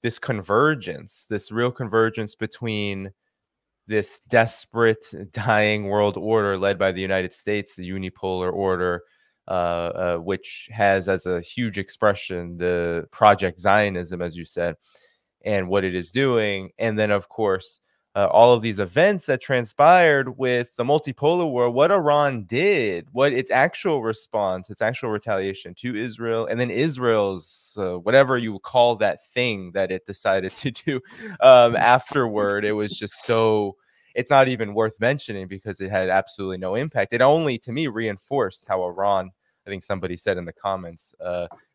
this convergence, this real convergence between this desperate, dying world order led by the United States, the unipolar order, which has as a huge expression the Project Zionism, as you said, and what it is doing. And then, of course, all of these events that transpired with the multipolar war, what Iran did, what its actual response, its actual retaliation to Israel, and then Israel's whatever you call that thing that it decided to do afterward. It was just so, it's not even worth mentioning because it had absolutely no impact. It only, to me, reinforced how Iran, I think somebody said in the comments,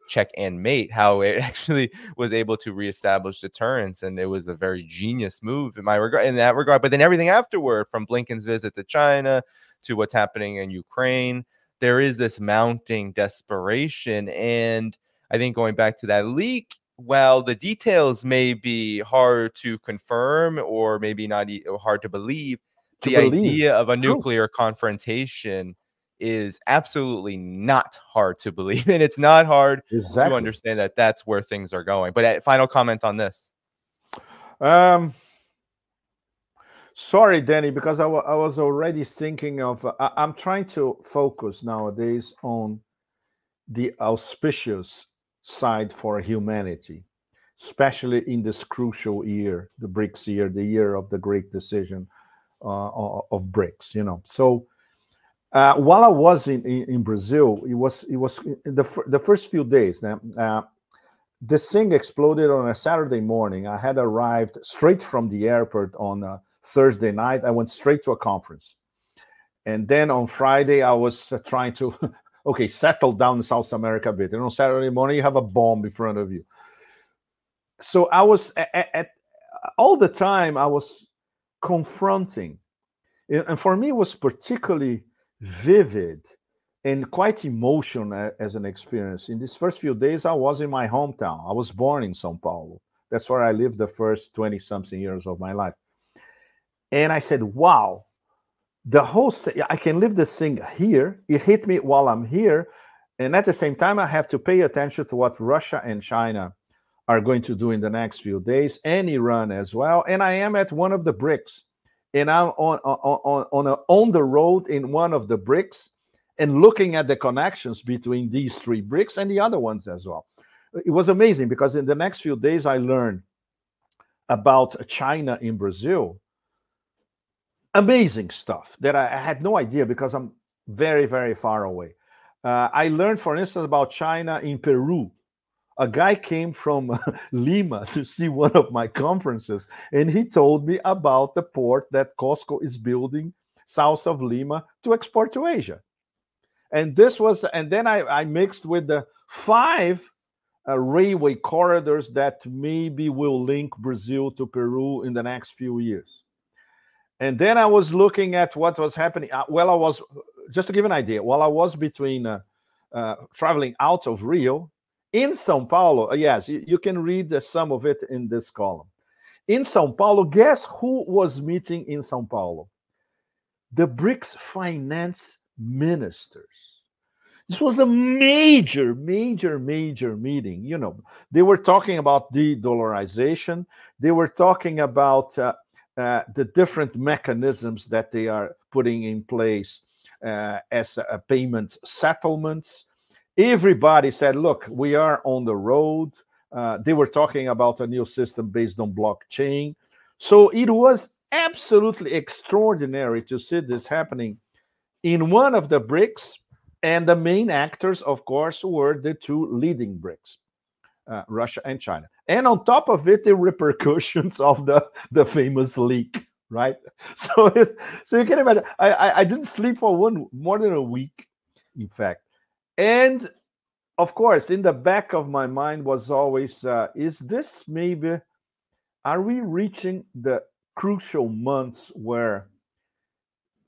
check and mate, how it actually was able to reestablish deterrence, and it was a very genius move in that regard. But then everything afterward, from Blinken's visit to China to what's happening in Ukraine, there is this mounting desperation. And I think going back to that leak, while the details may be hard to confirm or maybe not hard to believe, the idea of a nuclear confrontation is absolutely not hard to believe, and it's not hard to understand that that's where things are going. But final comments on this. Sorry, Danny, because I was already thinking of, I'm trying to focus nowadays on the auspicious side for humanity, especially in this crucial year, the BRICS year, the year of the great decision of BRICS, you know. So while I was in Brazil, it was the first few days. This thing exploded on a Saturday morning. I had arrived straight from the airport on a Thursday night. I went straight to a conference, and then on Friday I was trying to settle down in South America a bit. And on Saturday morning you have a bomb in front of you. So I was at all the time I was confronting, and for me it was particularly vivid and quite emotional as an experience. In these first few days, I was in my hometown. I was born in São Paulo. That's where I lived the first 20-something years of my life. And I said, wow, I can live this thing here. It hit me while I'm here. And at the same time, I have to pay attention to what Russia and China are going to do in the next few days, and Iran as well. And I am at one of the BRICS. And I'm on the road in one of the BRICS and looking at the connections between these three BRICS and the other ones as well. It was amazing because in the next few days, I learned about China in Brazil. Amazing stuff that I had no idea because I'm very, very far away. I learned, for instance, about China in Peru. A guy came from Lima to see one of my conferences, and he told me about the port that Costco is building south of Lima to export to Asia. And then I mixed with the 5 railway corridors that maybe will link Brazil to Peru in the next few years. And then I was looking at what was happening. Just to give an idea, while I was between traveling out of Rio, in São Paulo, yes, you can read some of it in this column. In São Paulo, guess who was meeting in São Paulo? The BRICS finance ministers. This was a major meeting. You know, they were talking about de-dollarization. They were talking about the different mechanisms that they are putting in place as payment settlements. Everybody said, look, we are on the road. They were talking about a new system based on blockchain. So it was absolutely extraordinary to see this happening in one of the BRICS. And the main actors, of course, were the 2 leading BRICS, Russia and China. And on top of it, the repercussions of the famous leak, right? So you can imagine, I didn't sleep for more than a week, in fact. And of course, in the back of my mind was always, is this maybe, are we reaching the crucial months where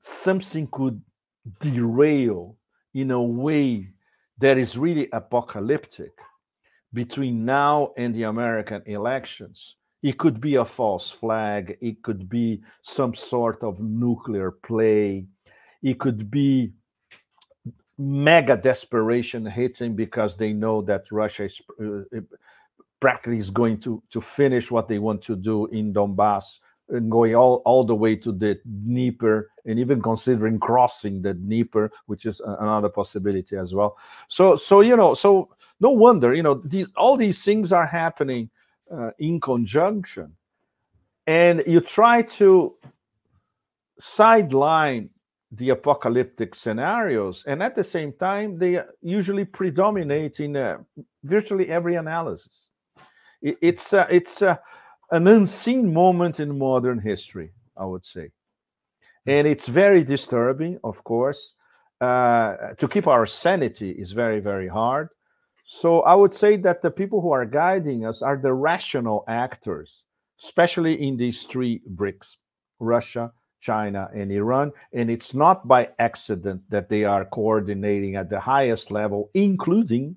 something could derail in a way that is really apocalyptic between now and the American elections? It could be a false flag. It could be some sort of nuclear play. It could be mega desperation hitting because they know that Russia is practically is going to finish what they want to do in Donbass and going all the way to the Dnieper, and even considering crossing the Dnieper, which is another possibility as well. So no wonder, all these things are happening in conjunction, and you try to sideline the apocalyptic scenarios, and at the same time they usually predominate in virtually every analysis. It's an unseen moment in modern history, I would say, and it's very disturbing. Of course, to keep our sanity is very, very hard. So I would say that the people who are guiding us are the rational actors, especially in these three BRICS: Russia, China, and Iran. And it's not by accident that they are coordinating at the highest level, including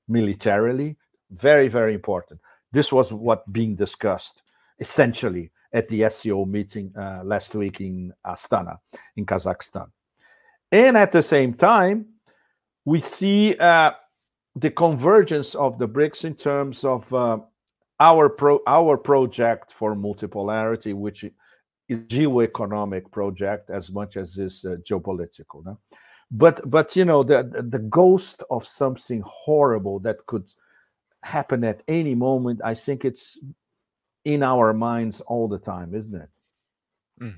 militarily. Very, very important. This was what being discussed essentially at the SCO meeting last week in Astana, in Kazakhstan. And at the same time, we see the convergence of the BRICS in terms of our project for multipolarity, which is a geoeconomic project as much as is geopolitical. No? But the ghost of something horrible that could happen at any moment, I think it's in our minds all the time, isn't it?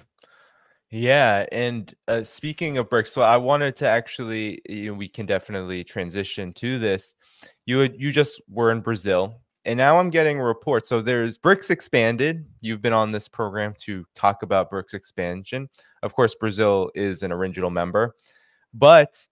Yeah, and speaking of BRICS, so I wanted to actually, we can definitely transition to this. You just were in Brazil, and now I'm getting a report. So there's BRICS expanded. You've been on this program to talk about BRICS expansion. Of course, Brazil is an original member, but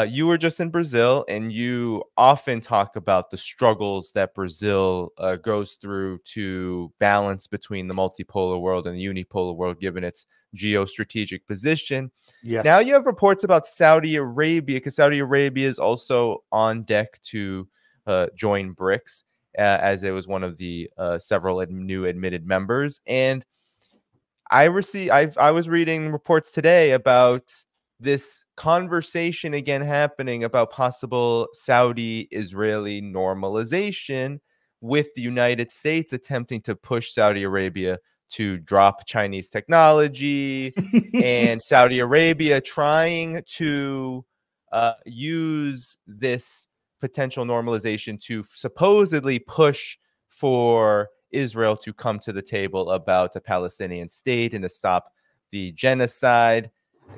you were just in Brazil, and you often talk about the struggles that Brazil goes through to balance between the multipolar world and the unipolar world, given its geostrategic position. Yes. Now you have reports about Saudi Arabia, because Saudi Arabia is also on deck to join BRICS, as it was one of the several new admitted members. And I was reading reports today about this conversation again happening about possible Saudi-Israeli normalization, with the United States attempting to push Saudi Arabia to drop Chinese technology, and Saudi Arabia trying to use this potential normalization to supposedly push for Israel to come to the table about a Palestinian state and to stop the genocide.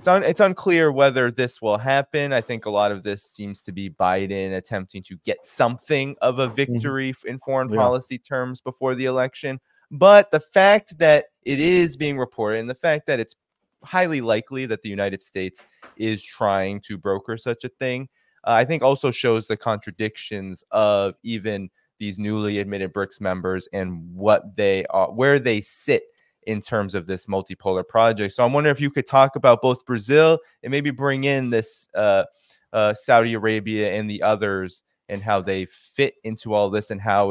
It's unclear whether this will happen. I think a lot of this seems to be Biden attempting to get something of a victory in foreign policy terms before the election. But the fact that it is being reported, and the fact that it's highly likely that the United States is trying to broker such a thing, I think also shows the contradictions of even these newly admitted BRICS members and what they are, where they sit in terms of this multipolar project. So I'm wondering if you could talk about both Brazil and maybe bring in this Saudi Arabia and the others, and how they fit into all this, and how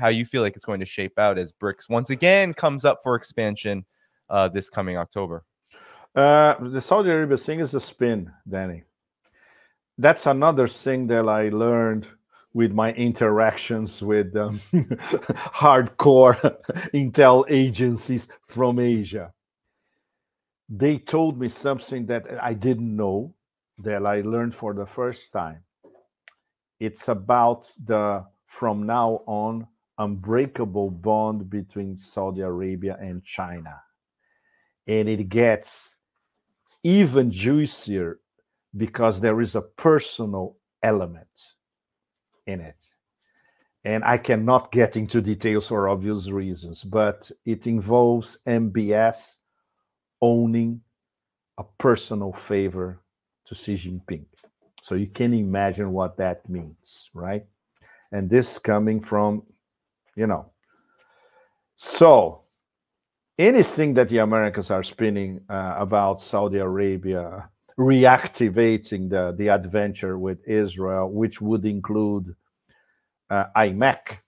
you feel like it's going to shape out as BRICS once again comes up for expansion this coming October. The Saudi Arabia thing is a spin, Danny. That's another thing that I learned with my interactions with hardcore intel agencies from Asia. They told me something that I didn't know, that I learned for the first time. It's about the, from now on, unbreakable bond between Saudi Arabia and China. And it gets even juicier because there is a personal element in it. And I cannot get into details for obvious reasons, but it involves MBS owning a personal favor to Xi Jinping. So you can imagine what that means, right? And this coming from, So anything that the Americans are spinning about Saudi Arabia reactivating the adventure with Israel, which would include IMEC,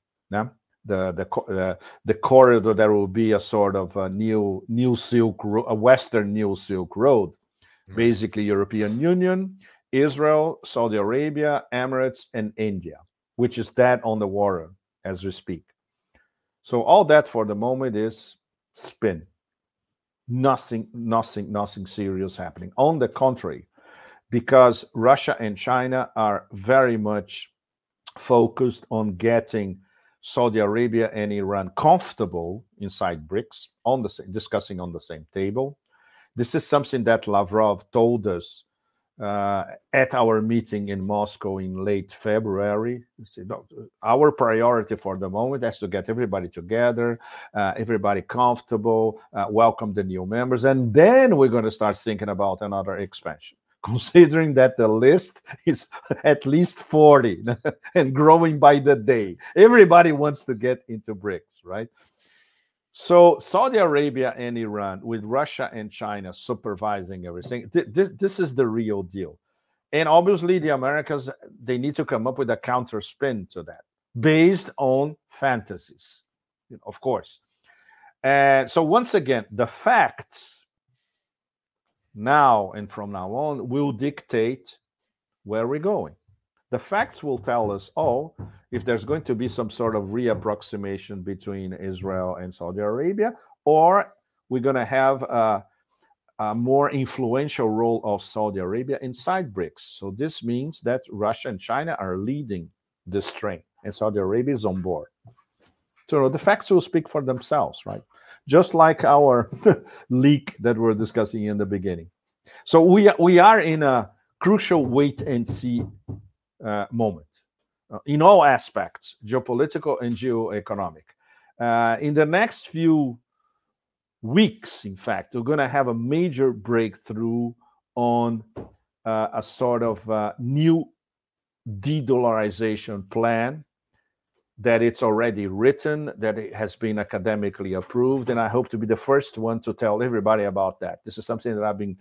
the corridor that will be a sort of a new Silk Road, a Western New Silk Road, basically European Union, Israel, Saudi Arabia, Emirates, and India, which is that on the water. as we speak. So all that for the moment is spin. Nothing serious happening. On the contrary, because Russia and China are very much focused on getting Saudi Arabia and Iran comfortable inside BRICS, discussing on the same table. This is something that Lavrov told us at our meeting in Moscow in late February. He said, "No, our priority for the moment is to get everybody together, everybody comfortable, welcome the new members, and then we're going to start thinking about another expansion." Considering that the list is at least 40 and growing by the day. Everybody wants to get into BRICS, right? So Saudi Arabia and Iran, with Russia and China supervising everything, this is the real deal. And obviously the Americans, they need to come up with a counter spin to that based on fantasies, of course. And so once again, the facts now and from now on will dictate where we're going. The facts will tell us, if there's going to be some sort of reapproximation between Israel and Saudi Arabia, or we're going to have a more influential role of Saudi Arabia inside BRICS. So this means that Russia and China are leading this train, and Saudi Arabia is on board. So the facts will speak for themselves, right? Just like our leak that we're discussing in the beginning. So we are in a crucial wait and see moment in all aspects, geopolitical and geoeconomic. In the next few weeks, in fact, we're going to have a major breakthrough on a sort of new de-dollarization plan that it's already written, that it has been academically approved, and I hope to be the first one to tell everybody about that. This is something that I've been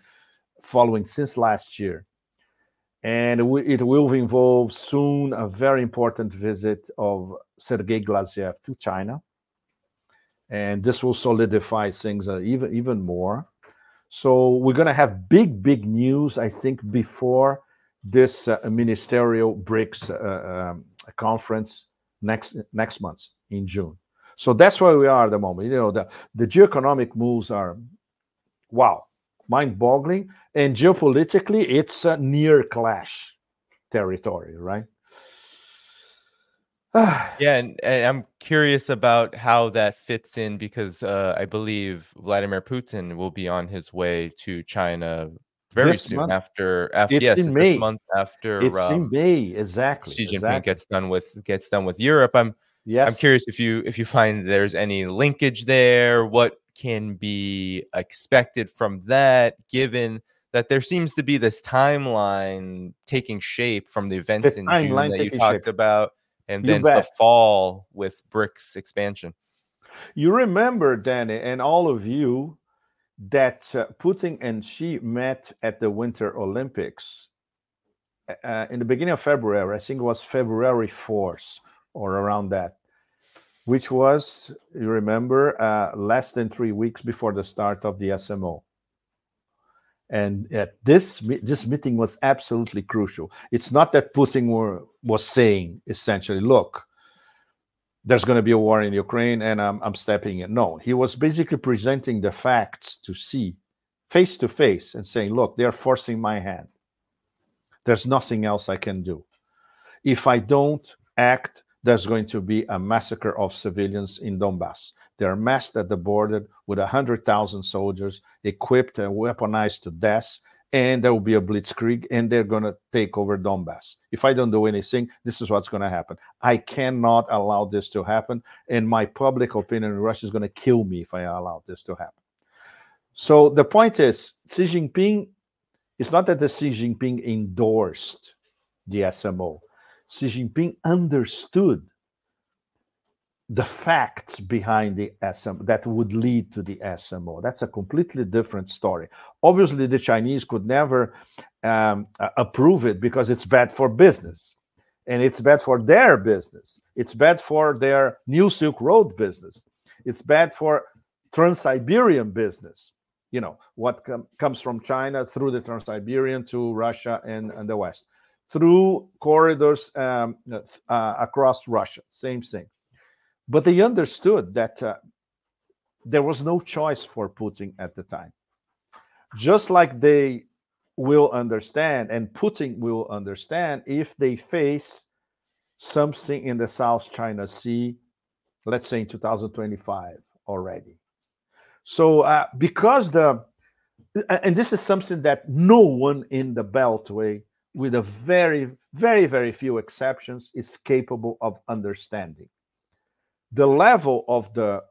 following since last year. And it will involve soon a very important visit of Sergei Glaziev to China. And this will solidify things even more. So we're going to have big news, I think, before this ministerial BRICS conference next month in June. So that's where we are at the moment. The geoeconomic moves are, wow, mind-boggling, and geopolitically, it's a near clash territory, right? Yeah, and I'm curious about how that fits in, because I believe Vladimir Putin will be on his way to China very soon month? after it's in May. this month after it's in May, exactly. Xi Jinping gets done with Europe. I'm curious if you find there's any linkage there. What can be expected from that, given that there seems to be this timeline taking shape from the events in June that you talked about, and then the fall with BRICS expansion. You remember, Danny, and all of you, that Putin and Xi met at the Winter Olympics in the beginning of February. I think it was February 4th or around that, which was, you remember, less than 3 weeks before the start of the SMO. And this meeting was absolutely crucial. It's not that Putin was saying, essentially, look, there's going to be a war in Ukraine and I'm stepping in. No, he was basically presenting the facts to see face to face and saying, look, they're forcing my hand. There's nothing else I can do. If I don't act, there's going to be a massacre of civilians in Donbass. They're massed at the border with 100,000 soldiers equipped and weaponized to death, and there will be a blitzkrieg, and they're going to take over Donbass. If I don't do anything, this is what's going to happen. I cannot allow this to happen, and my public opinion in Russia is going to kill me if I allow this to happen. So the point is, Xi Jinping, it's not that Xi Jinping endorsed the SMO. Xi Jinping understood the facts behind the SMO that would lead to the SMO. That's a completely different story. Obviously, the Chinese could never approve it because it's bad for business. And it's bad for their business. It's bad for their New Silk Road business. It's bad for Trans-Siberian business. You know, what comes from China through the Trans-Siberian to Russia and the West. Through corridors across Russia, same thing. But they understood that there was no choice for Putin at the time. Just like they will understand, and Putin will understand, if they face something in the South China Sea, let's say in 2025 already. So because and this is something that no one in the Beltway, with a very, very, very few exceptions, is capable of understanding. The level of the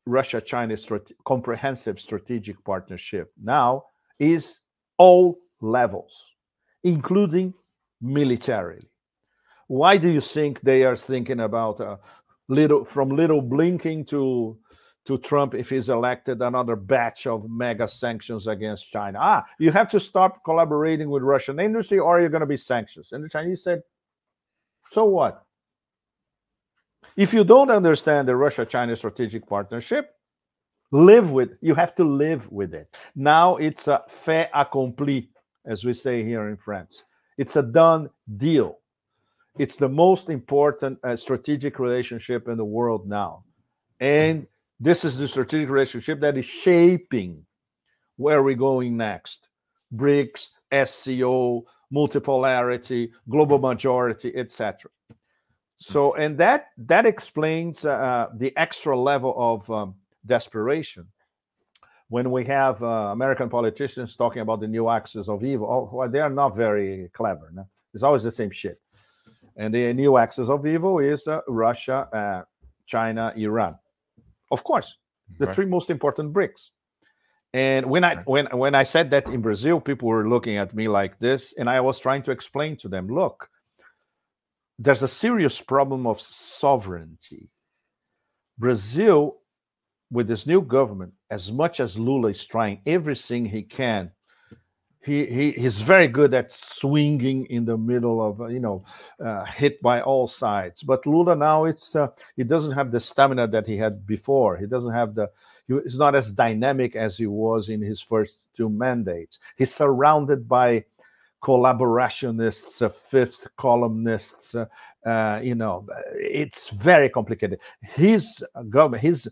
Russia-China comprehensive strategic partnership now is all levels, including militarily. Why do you think they are thinking about from little blinking to Trump, if he's elected, another batch of mega sanctions against China? You have to stop collaborating with Russian industry or you're going to be sanctions. And the Chinese said, so what? If you don't understand the Russia-China strategic partnership, you have to live with it. Now it's a fait accompli, as we say here in France. It's a done deal. It's the most important strategic relationship in the world now. And this is the strategic relationship that is shaping where we're going next. BRICS, SCO, multipolarity, global majority, etc. So, and that explains the extra level of desperation when we have American politicians talking about the new axis of evil. Well, they are not very clever. No? It's always the same shit. And the new axis of evil is Russia, China, Iran. Of course, the three most important BRICS. And when I said that in Brazil, people were looking at me like this, and I was trying to explain to them, look, there's a serious problem of sovereignty. Brazil, with this new government, as much as Lula is trying everything he can, he's very good at swinging in the middle of, hit by all sides. But Lula now, he doesn't have the stamina that he had before. He doesn't have he's not as dynamic as he was in his first two mandates. He's surrounded by collaborationists, fifth columnists. It's very complicated. His government,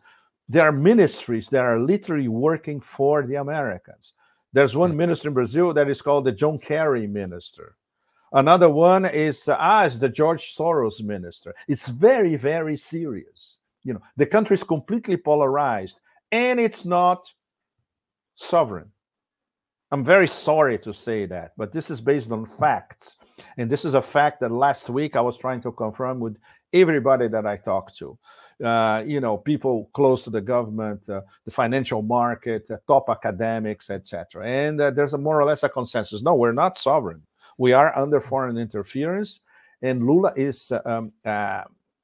there are ministries that are literally working for the Americans. There's one minister in Brazil that is called the John Kerry minister. Another one is the George Soros minister. It's very, very serious. The country is completely polarized, and it's not sovereign. I'm very sorry to say that, but this is based on facts. And this is a fact that last week I was trying to confirm with everybody that I talked to. People close to the government, the financial market, top academics, etc. And there's more or less a consensus. No, we're not sovereign. We are under foreign interference, and Lula is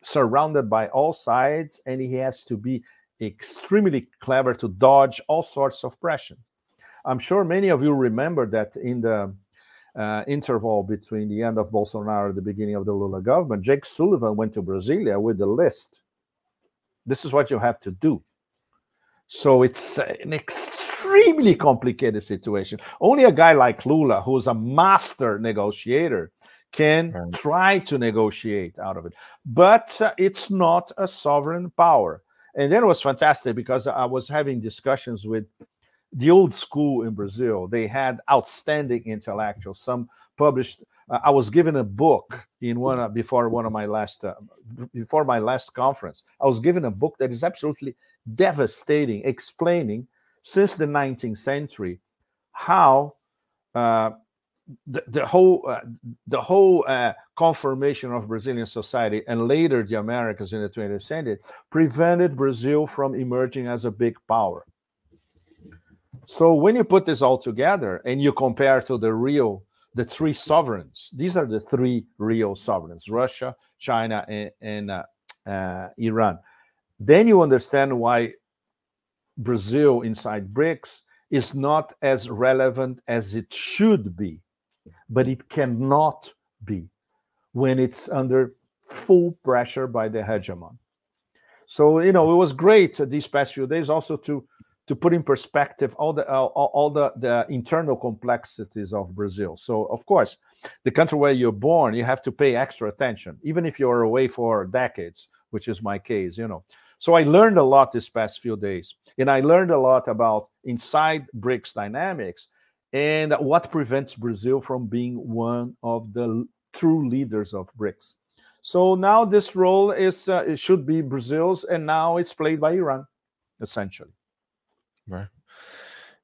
surrounded by all sides, and he has to be extremely clever to dodge all sorts of pressure. I'm sure many of you remember that in the interval between the end of Bolsonaro and the beginning of the Lula government, Jake Sullivan went to Brasilia with a list. This is what you have to do. So it's an extremely complicated situation. Only a guy like Lula, who's a master negotiator, can try to negotiate out of it. But it's not a sovereign power. And then it was fantastic because I was having discussions with the old school in Brazil. They had outstanding intellectuals. Some published. I was given a book before my last conference. I was given a book that is absolutely devastating, explaining since the 19th century how the whole conformation of Brazilian society and later the Americas in the 20th century prevented Brazil from emerging as a big power. So when you put this all together and you compare to the three sovereigns, these are the three real sovereigns: Russia, China, and Iran. Then you understand why Brazil inside BRICS is not as relevant as it should be, but it cannot be when it's under full pressure by the hegemon. So, it was great these past few days also to put in perspective all the internal complexities of Brazil. So, of course, the country where you're born, you have to pay extra attention, even if you're away for decades. which is my case, So I learned a lot this past few days, and I learned a lot about inside BRICS dynamics and what prevents Brazil from being one of the true leaders of BRICS. So now this role is it should be Brazil's, and now it's played by Iran, essentially. Right.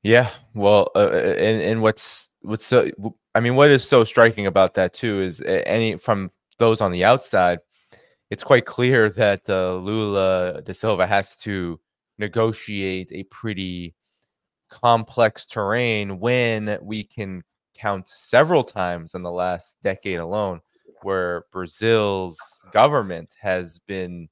Yeah. Well, and what's so, I mean, what is so striking about that too is from those on the outside, it's quite clear that Lula da Silva has to negotiate a pretty complex terrain when we can count several times in the last decade alone where Brazil's government has been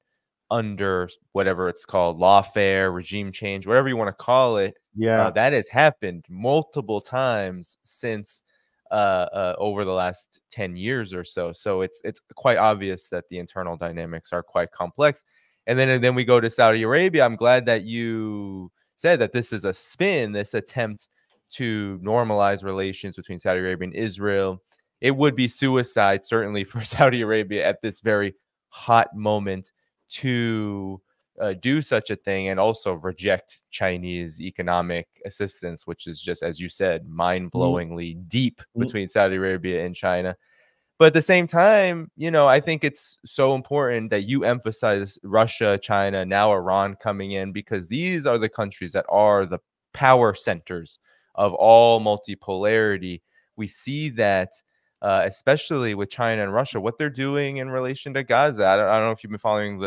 under whatever it's called, lawfare, regime change, whatever you want to call it. Yeah, that has happened multiple times since over the last 10 years or so. So it's quite obvious that the internal dynamics are quite complex. And then we go to Saudi Arabia. I'm glad that you said that this is a spin, this attempt to normalize relations between Saudi Arabia and Israel. It would be suicide, certainly, for Saudi Arabia at this very hot moment to do such a thing and also reject Chinese economic assistance, which is just, as you said, mind-blowingly deep between Saudi Arabia and China. But at the same time, I think it's so important that you emphasize Russia, China, now Iran coming in, because these are the countries that are the power centers of all multipolarity. We see that, especially with China and Russia, what they're doing in relation to Gaza. I don't know if you've been following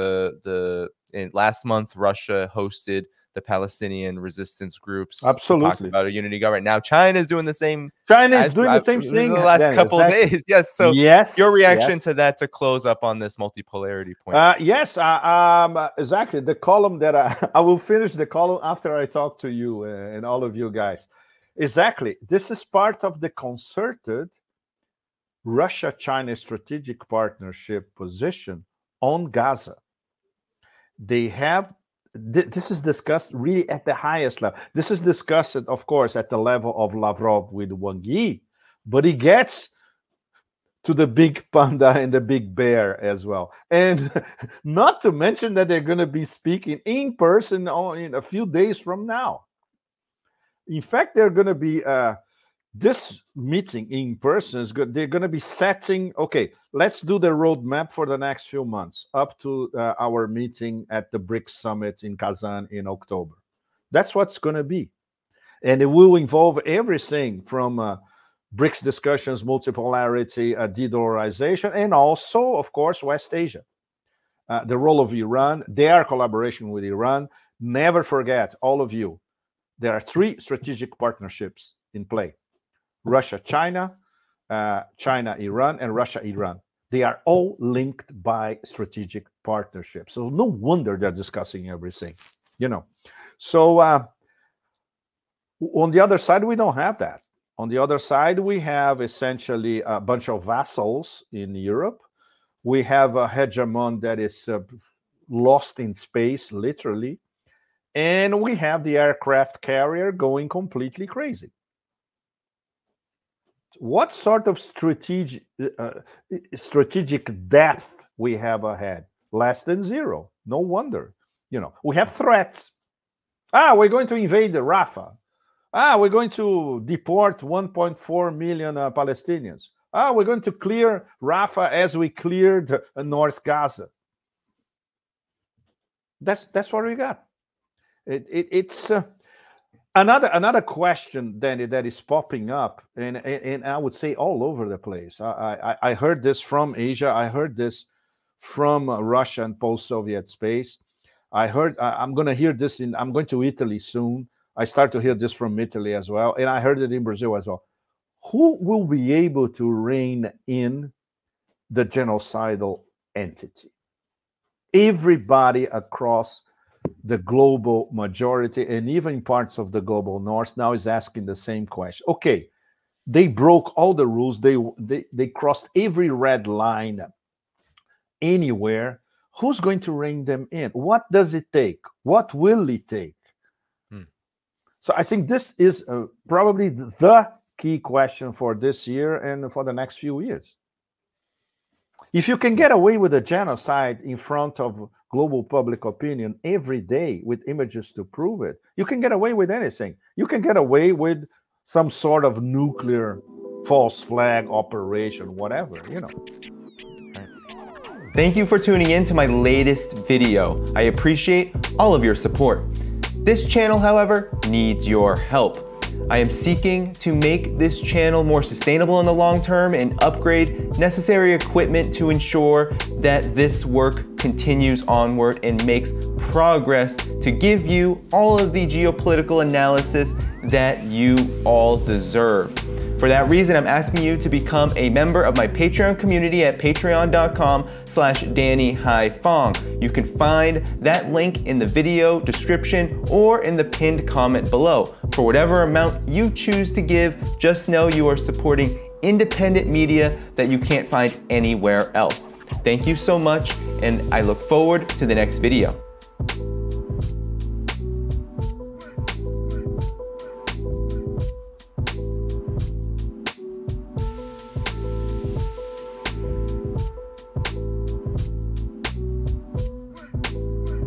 last month, Russia hosted the Palestinian resistance groups to talk about a unity government. Now China is doing the same. China is doing the same thing in the last couple of days. Yes. So your reaction to that, to close up on this multipolarity point? Yes, exactly. The column that I will finish the column after I talk to you and all of you guys. Exactly. This is part of the concerted Russia-China strategic partnership position on Gaza. They have, this is discussed really at the highest level. This is discussed, of course, at the level of Lavrov with Wang Yi, but it gets to the big panda and the big bear as well. And not to mention that they're going to be speaking in person in a few days from now. In fact, they're going to be, this meeting in person is good. They're going to be setting, okay, let's do the roadmap for the next few months up to our meeting at the BRICS summit in Kazan in October. That's what's going to be. And it will involve everything from BRICS discussions, multipolarity, de-dollarization, and also, of course, West Asia. The role of Iran, their collaboration with Iran. Never forget, all of you, there are 3 strategic partnerships in play. Russia, China, China, Iran, and Russia, Iran. They are all linked by strategic partnerships. So no wonder they're discussing everything, So on the other side, we don't have that. On the other side, we have essentially a bunch of vassals in Europe. We have a hegemon that is lost in space, literally. And we have the aircraft carrier going completely crazy. What sort of strategic depth we have ahead? Less than 0. No wonder. We have threats. We're going to invade the Rafah. We're going to deport 1.4 million Palestinians. We're going to clear Rafah as we cleared North Gaza. That's what we got. It's another question, Danny, that is popping up, and I would say all over the place. I heard this from Asia. I heard this from Russia and post-Soviet space. I'm going to hear this I'm going to Italy soon. I start to hear this from Italy as well, and I heard it in Brazil as well. Who will be able to rein in the genocidal entity? Everybody across the global majority and even parts of the global north now is asking the same question. Okay, they broke all the rules. They crossed every red line anywhere. Who's going to rein them in? What does it take? What will it take? So I think this is probably the key question for this year and for the next few years. If you can get away with a genocide in front of global public opinion every day with images to prove it, you can get away with anything. You can get away with some sort of nuclear false flag operation, whatever, you know. Thank you for tuning in to my latest video. I appreciate all of your support. This channel, however, needs your help. I am seeking to make this channel more sustainable in the long term and upgrade necessary equipment to ensure that this work continues onward and makes progress to give you all of the geopolitical analysis that you all deserve. For that reason, I'm asking you to become a member of my Patreon community at patreon.com/DannyDhaiphong. You can find that link in the video description or in the pinned comment below. For whatever amount you choose to give, just know you are supporting independent media that you can't find anywhere else. Thank you so much, and I look forward to the next video.